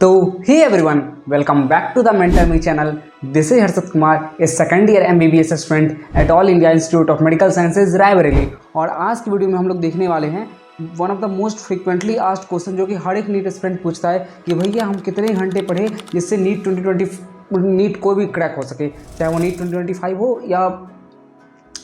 तो hey everyone, welcome back to the mentor me channel. This is Harshad Kumar, a second year MBBS student at all India institute of medical sciences Raebareli. और आज की video में हम लोग देखने वाले हैं one of the most frequently asked question, जो कि हर एक नीट स्टूडेंट पूछता है कि भैया हम कितने घंटे पढ़े जिससे नीट 2020 नीट को भी क्रैक हो सके, चाहे वो नीट 2025 हो या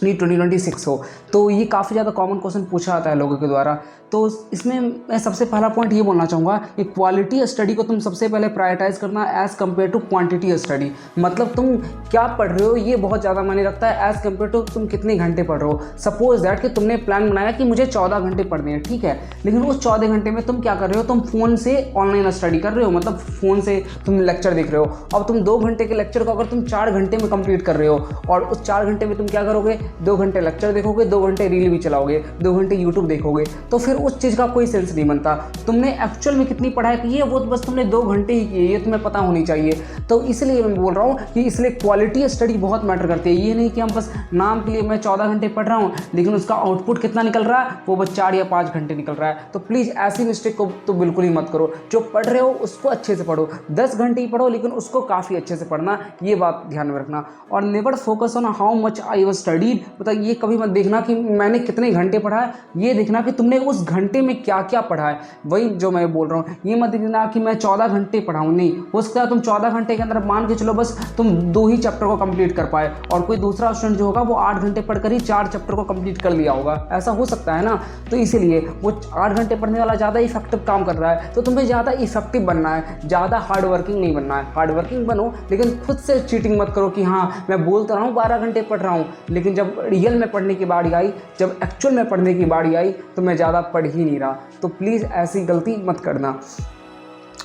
नीट 2026 हो। तो ये काफ़ी ज़्यादा कॉमन क्वेश्चन पूछा जाता है लोगों के द्वारा। तो इसमें मैं सबसे पहला पॉइंट ये बोलना चाहूँगा कि क्वालिटी स्टडी को तुम सबसे पहले प्रायोरिटाइज करना as compare to quantity study. मतलब तुम क्या पढ़ रहे हो ये बहुत ज़्यादा मायने रखता है एज़ कम्पेयर टू तुम कितने घंटे पढ़ रहे हो। सपोज दैट कि तुमने प्लान बनाया कि मुझे 14 घंटे पढ़ने हैं, ठीक है, लेकिन उस 14 घंटे में तुम क्या कर रहे हो, तुम फ़ोन से ऑनलाइन स्टडी कर रहे हो, मतलब फ़ोन से तुम लेक्चर देख रहे हो। अब तुम 2 घंटे के लेक्चर को अगर तुम 4 घंटे में कंप्लीट कर रहे हो और उस 4 घंटे में तुम क्या करोगे, 2 घंटे लेक्चर देखोगे, 2 घंटे रील भी चलाओगे, 2 घंटे यूट्यूब देखोगे, तो फिर उस चीज़ का कोई सेंस नहीं बनता। तुमने एक्चुअल में कितनी पढ़ाई की है वो तो बस तुमने 2 घंटे ही की है, ये तुम्हें पता होनी चाहिए। तो इसलिए मैं बोल रहा हूँ कि इसलिए क्वालिटी स्टडी बहुत मैटर करती है। ये नहीं कि हम बस नाम के लिए मैं 14 घंटे पढ़ रहा हूँ लेकिन उसका आउटपुट कितना निकल रहा है, वो बस 4 या 5 घंटे निकल रहा है। तो प्लीज़ ऐसी मिस्टेक को तो बिल्कुल ही मत करो। जो पढ़ रहे हो उसको अच्छे से पढ़ो, 10 घंटे ही पढ़ो लेकिन उसको काफ़ी अच्छे से पढ़ना, ये बात ध्यान में रखना। और never focus on how much I was studied, मतलब ये कभी मत देखना कि मैंने कितने घंटे पढ़ा है, ये देखना कि तुमने उस घंटे में क्या क्या पढ़ा है। वही जो मैं बोल रहा हूँ, ये मत देखना कि मैं 14 घंटे पढ़ा हूँ, नहीं। हो सकता है तुम 14 घंटे के अंदर मान के चलो बस तुम 2 ही चैप्टर को कंप्लीट कर पाए और कोई दूसरा स्टूडेंट जो होगा वो 8 घंटे पढ़कर ही 4 चैप्टर को कंप्लीट कर लिया होगा, ऐसा हो सकता है ना। तो इसीलिए वो 8 घंटे पढ़ने वाला ज़्यादा इफेक्टिव काम कर रहा है, तो तुम्हें ज़्यादा इफेक्टिव बनना है, ज़्यादा हार्ड वर्किंग नहीं बनना है। हार्ड वर्किंग बनो लेकिन खुद से चीटिंग मत करो कि हाँ मैं बोलता रहा हूँ 12 घंटे पढ़ रहा हूँ, लेकिन जब रियल में पढ़ने की बारी आई, जब एक्चुअल में पढ़ने की बारी आई तो मैं ज़्यादा पढ़ ही नहीं रहा। तो प्लीज़ ऐसी गलती मत करना।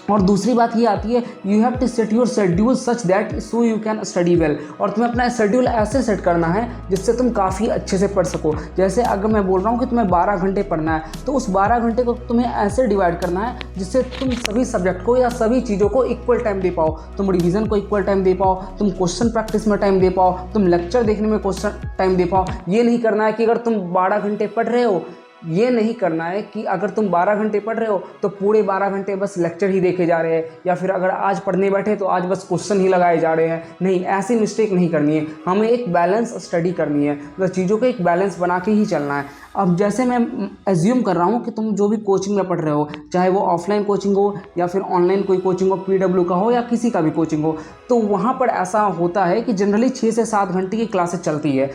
और दूसरी बात ये आती है, you have to set your schedule such that so you can study well. और तुम्हें अपना शेड्यूल ऐसे सेट करना है जिससे तुम काफ़ी अच्छे से पढ़ सको। जैसे अगर मैं बोल रहा हूँ कि तुम्हें 12 घंटे पढ़ना है, तो उस 12 घंटे को तुम्हें ऐसे डिवाइड करना है जिससे तुम सभी सब्जेक्ट को या सभी चीज़ों को इक्वल टाइम दे पाओ। तुम रिवीजन को इक्वल टाइम दे पाओ, तुम क्वेश्चन प्रैक्टिस में टाइम दे पाओ, तुम लेक्चर देखने में क्वेश्चन टाइम दे पाओ। ये नहीं करना है कि अगर तुम 12 घंटे पढ़ रहे हो, ये नहीं करना है कि अगर तुम 12 घंटे पढ़ रहे हो तो पूरे 12 घंटे बस लेक्चर ही देखे जा रहे हैं, या फिर अगर आज पढ़ने बैठे तो आज बस क्वेश्चन ही लगाए जा रहे हैं। नहीं, ऐसी मिस्टेक नहीं करनी है। हमें एक बैलेंस स्टडी करनी है, मतलब चीज़ों को एक बैलेंस बना के ही चलना है। अब जैसे मैं एज्यूम कर रहा हूँ कि तुम जो भी कोचिंग में पढ़ रहे हो, चाहे वो ऑफलाइन कोचिंग हो या फिर ऑनलाइन कोई कोचिंग हो, PW का हो या किसी का भी कोचिंग हो, तो वहाँ पर ऐसा होता है कि जनरली 6 से 7 घंटे की क्लासेस चलती है।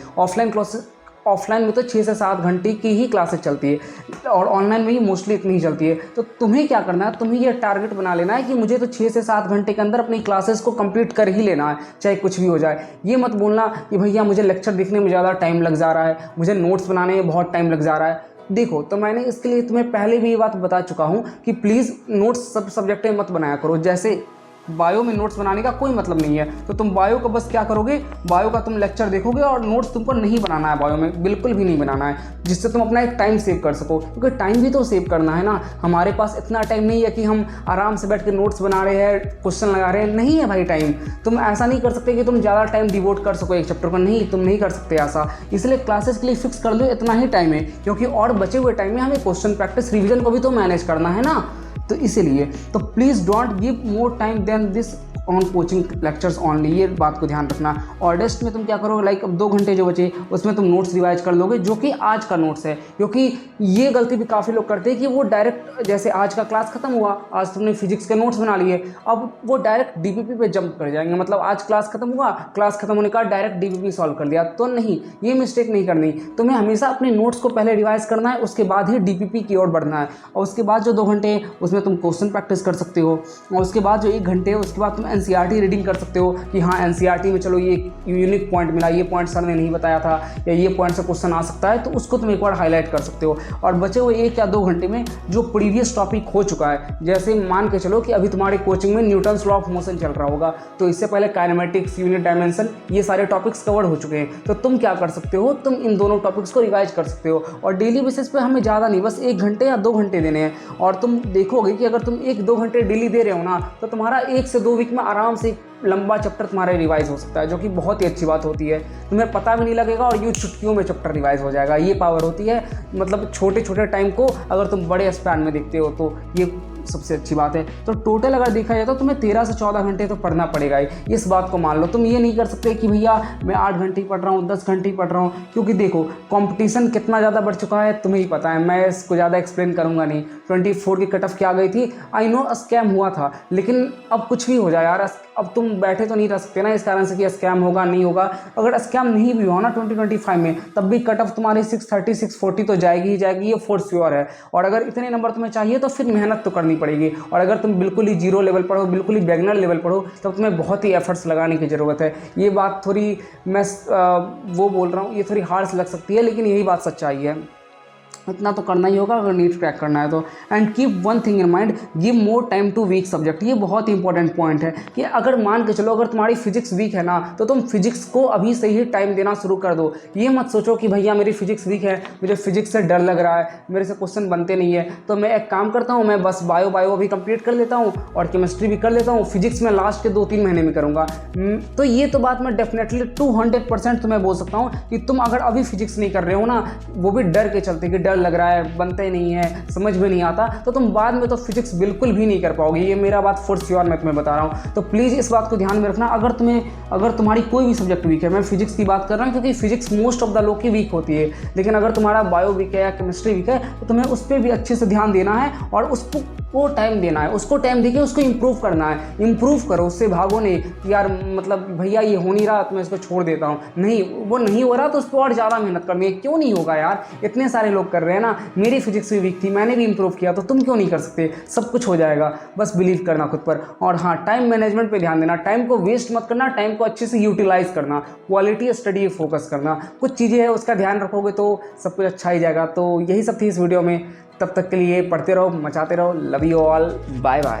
ऑफलाइन में तो 6 से 7 घंटे की ही क्लासेस चलती है और ऑनलाइन में ही मोस्टली इतनी ही चलती है। तो तुम्हें क्या करना है, तुम्हें ये टारगेट बना लेना है कि मुझे तो 6 से 7 घंटे के अंदर अपनी क्लासेस को कंप्लीट कर ही लेना है, चाहे कुछ भी हो जाए। ये मत बोलना कि भैया मुझे लेक्चर देखने में ज़्यादा टाइम लग जा रहा है, मुझे नोट्स बनाने में बहुत टाइम लग जा रहा है। देखो, तो मैंने इसके लिए तुम्हें पहले भी ये बात बता चुका हूँ कि प्लीज़ नोट्स सब सब्जेक्ट में मत बनाया करो। जैसे बायो में नोट्स बनाने का कोई मतलब नहीं है, तो तुम बायो का बस क्या करोगे, बायो का तुम लेक्चर देखोगे और नोट्स तुमको नहीं बनाना है, बायो में बिल्कुल भी नहीं बनाना है, जिससे तुम अपना एक टाइम सेव कर सको। क्योंकि टाइम भी तो सेव करना है ना। हमारे पास इतना टाइम नहीं है कि हम आराम से बैठ के नोट्स बना रहे हैं, क्वेश्चन लगा रहे हैं, नहीं है भाई टाइम। तुम ऐसा नहीं कर सकते कि तुम ज़्यादा टाइम डिवोट कर सको एक चैप्टर पर, नहीं, तुम नहीं कर सकते ऐसा। इसलिए क्लासेस के लिए फिक्स कर लो इतना ही टाइम है, क्योंकि और बचे हुए टाइम में हमें क्वेश्चन प्रैक्टिस रिविजन को भी तो मैनेज करना है ना। तो इसीलिए तो please don't give more time than this on coaching lectures only, ये बात को ध्यान रखना। और टेस्ट में तुम क्या करोगे, लाइक अब 2 घंटे जो बचे उसमें तुम नोट्स रिवाइज कर लोगे जो कि आज का नोट्स है। क्योंकि ये गलती भी काफ़ी लोग करते हैं कि वो डायरेक्ट, जैसे आज का क्लास खत्म हुआ, आज तुमने फिजिक्स के नोट्स बना लिए, अब वो डायरेक्ट DPP पे जंप कर जाएंगे। मतलब आज क्लास खत्म हुआ, क्लास खत्म होने का डायरेक्ट DPP सॉल्व कर लिया, तो नहीं, ये मिस्टेक नहीं करनी। तुम्हें हमेशा अपने नोट्स को पहले रिवाइज करना है, उसके बाद ही DPP की ओर बढ़ना है। और उसके बाद जो 2 घंटे हैं उसमें तुम क्वेश्चन प्रैक्टिस कर सकते हो, और उसके बाद जो 1 घंटे है उसके बाद तुम NCERT रीडिंग कर सकते हो कि हाँ NCERT में चलो ये यूनिक पॉइंट मिला, ये पॉइंट सर ने नहीं बताया था, या ये पॉइंट से क्वेश्चन आ सकता है, तो उसको तुम एक बार हाईलाइट कर सकते हो। और बचे हुए 1 या 2 घंटे में जो प्रीवियस टॉपिक हो चुका है, जैसे मान के चलो कि अभी तुम्हारे कोचिंग में न्यूटन्स लॉ ऑफ मोशन चल रहा होगा, तो इससे पहले काइनेमेटिक्स, यूनिट डायमेंशन, ये सारे टॉपिक्स कवर हो चुके हैं, तो तुम क्या कर सकते हो, तुम इन दोनों टॉपिक्स को रिवाइज कर सकते हो। और डेली बेसिस पे हमें ज़्यादा नहीं, बस 1 घंटे या 2 घंटे देने हैं। और तुम देखोगे कि अगर तुम 1-2 घंटे डेली दे रहे हो ना, तो तुम्हारा 1 से 2 वीक में आराम से लंबा चैप्टर तुम्हारा रिवाइज हो सकता है, जो कि बहुत ही अच्छी बात होती है। तुम्हें पता भी नहीं लगेगा और यूँ चुटकियों में चैप्टर रिवाइज हो जाएगा। ये पावर होती है, मतलब छोटे छोटे टाइम को अगर तुम बड़े स्पैन में देखते हो तो ये सबसे अच्छी बात है। तो टोटल अगर देखा जाए तो तुम्हें 13 से 14 घंटे तो पढ़ना पड़ेगा ही, इस बात को मान लो। तुम ये नहीं कर सकते कि भैया मैं 8 घंटे ही पढ़ रहा हूँ, 10 घंटे ही पढ़ रहा हूँ, क्योंकि देखो कंपटीशन कितना ज़्यादा बढ़ चुका है तुम्हें ही पता है, मैं इसको ज़्यादा एक्सप्लेन करूँगा नहीं। 24 की कट ऑफ क्या गई थी, आई नो स्कैम हुआ था, लेकिन अब कुछ भी हो जाए यार, अब तुम बैठे तो नहीं रह सकते ना इस कारण से कि स्कैम होगा नहीं होगा। अगर स्कैम नहीं भी हुआ ना 2025 में, तब भी कट ऑफ तुम्हारी 630 640 तो जाएगी ही जाएगी, ये फोर श्योर है। और अगर इतने नंबर तुम्हें चाहिए तो फिर मेहनत तो करनी पड़ेगी। और अगर तुम बिल्कुल ही जीरो लेवल पढ़ो, बिल्कुल ही बिगिनर लेवल पढ़ो, तब तुम्हें बहुत ही एफर्ट्स लगाने की ज़रूरत है। ये बात थोड़ी मैं वो बोल रहा हूँ, ये थोड़ी हार्श लग सकती है, लेकिन यही बात सच्चाई है। इतना तो करना ही होगा अगर नीट क्रैक करना है तो। And keep one thing in mind, give more time to weak subject. ये बहुत ही इंपॉर्टेंट पॉइंट है कि अगर मान के चलो अगर तुम्हारी फिजिक्स वीक है ना, तो तुम फिजिक्स को अभी से ही टाइम देना शुरू कर दो। ये मत सोचो कि भैया मेरी फिजिक्स वीक है, मुझे फिजिक्स से डर लग रहा है, मेरे से क्वेश्चन बनते नहीं है, तो मैं एक काम करता हूँ, मैं बस बायो अभी कंप्लीट कर लेता हूँ और केमिस्ट्री भी कर लेता हूँ, फिजिक्स में लास्ट के 2-3 महीने में करूँगा। तो ये तो बात मैं डेफिनेटली 200% तुम्हें बोल सकता हूँ कि तुम अगर अभी फिजिक्स नहीं कर रहे हो ना, वो भी डर के चलते कि डर लग रहा है, बनते नहीं है, समझ में नहीं आता, तो तुम बाद में तो फिजिक्स बिल्कुल भी नहीं कर पाओगे। ये मेरा बात फॉर श्योर मैं तुम्हें बता रहा हूँ। तो प्लीज़ इस बात को ध्यान में रखना। अगर तुम्हारी कोई भी सब्जेक्ट वीक है, मैं फिजिक्स की बात कर रहा हूँ क्योंकि फिजिक्स मोस्ट ऑफ द लोग की वीक होती है, लेकिन अगर तुम्हारा बायो वीक है या केमिस्ट्री वीक है, तो तुम्हें उस पर भी अच्छे से ध्यान देना है और उसको टाइम देना है, उसको टाइम देके उसको इंप्रूव करना है। इंप्रूव करो, उससे भागो नहीं कि यार मतलब भैया ये हो नहीं रहा तो मैं इसको छोड़ देता हूँ। नहीं, वो नहीं हो रहा तो उस पर और ज़्यादा मेहनत करनी है। क्यों नहीं होगा यार, इतने सारे लोग कर रहे हैं ना, मेरी फिजिक्स भी वीक थी, मैंने भी इंप्रूव किया, तो तुम क्यों नहीं कर सकते? सब कुछ हो जाएगा, बस बिलीव करना खुद पर। और हाँ, टाइम मैनेजमेंट पे ध्यान देना, टाइम को वेस्ट मत करना, टाइम को अच्छे से यूटिलाइज करना, क्वालिटी स्टडी फोकस करना। कुछ चीज़ें हैं उसका ध्यान रखोगे तो सब कुछ अच्छा ही जाएगा। तो यही सब थी इस वीडियो में। तब तक के लिए पढ़ते रहो, मचाते रहो। Love you all, bye bye.